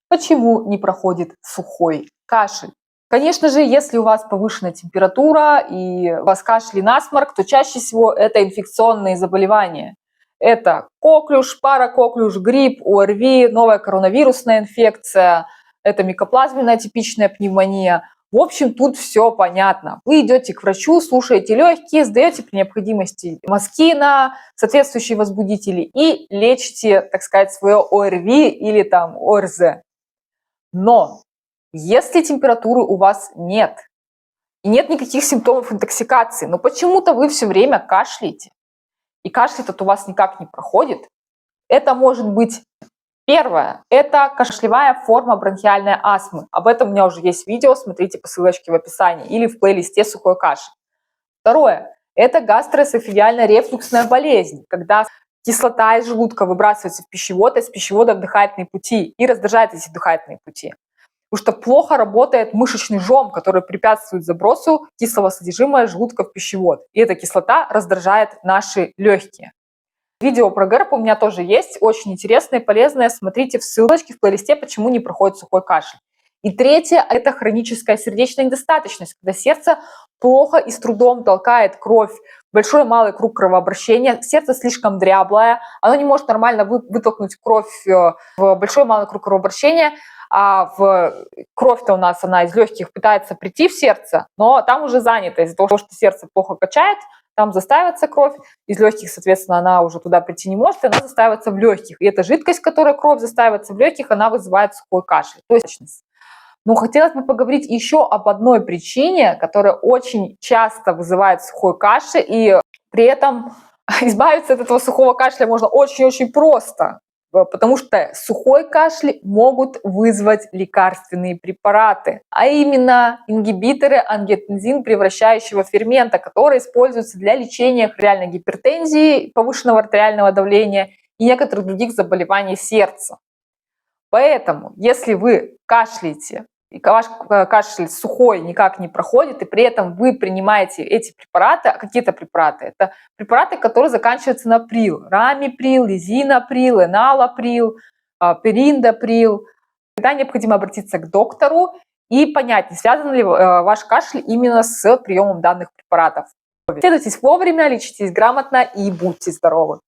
Почему не проходит сухой кашель? Конечно же, если у вас повышенная температура и у вас кашель и насморк, то чаще всего это инфекционные заболевания. Это коклюш, паракоклюш, грипп, ОРВИ, новая коронавирусная инфекция, это микоплазменная атипичная пневмония. В общем, тут все понятно. Вы идете к врачу, слушаете легкие, сдаете при необходимости мазки на соответствующие возбудители и лечите, так сказать, свое ОРВИ или там ОРЗ. Но если температуры у вас нет и нет никаких симптомов интоксикации, но почему-то вы все время кашляете, и кашель этот у вас никак не проходит, это может быть первое. Это кашлевая форма бронхиальной астмы. Об этом у меня уже есть видео, смотрите по ссылочке в описании или в плейлисте «Сухой кашель». Второе. Это гастроэсофагиальная рефлюксная болезнь, когда кислота из желудка выбрасывается в пищевод, а из пищевода в дыхательные пути и раздражает эти дыхательные пути. Потому что плохо работает мышечный жом, который препятствует забросу кислого содержимого желудка в пищевод. И эта кислота раздражает наши легкие. Видео про ГЭРБ у меня тоже есть, очень интересное и полезное. Смотрите в ссылочке в плейлисте «Почему не проходит сухой кашель». И третье – это хроническая сердечная недостаточность, когда сердце плохо и с трудом толкает кровь в большой и малый круг кровообращения, сердце слишком дряблое, оно не может нормально вытолкнуть кровь в большой и малый круг кровообращения, а кровь-то у нас, она из легких пытается прийти в сердце, но там уже занято из-за того, что сердце плохо качает, там застаивается кровь, из легких, соответственно, она уже туда прийти не может, и она застаивается в легких. И эта жидкость, которая кровь застаивается в легких, она вызывает сухой кашель. То есть, но хотелось бы поговорить еще об одной причине, которая очень часто вызывает сухой кашель, и при этом избавиться от этого сухого кашля можно очень-очень просто, потому что сухой кашель могут вызвать лекарственные препараты, а именно ингибиторы ангиотензин превращающего фермента, которые используются для лечения артериальной гипертензии, повышенного артериального давления и некоторых других заболеваний сердца. Поэтому, если вы кашляете, и ваш кашель сухой никак не проходит, и при этом вы принимаете эти препараты, а какие-то препараты, это препараты, которые заканчиваются на прил, рамиприл, лизинаприл, эналаприл, периндаприл, тогда необходимо обратиться к доктору и понять, не связан ли ваш кашель именно с приемом данных препаратов. Следуйте вовремя, лечитесь грамотно и будьте здоровы!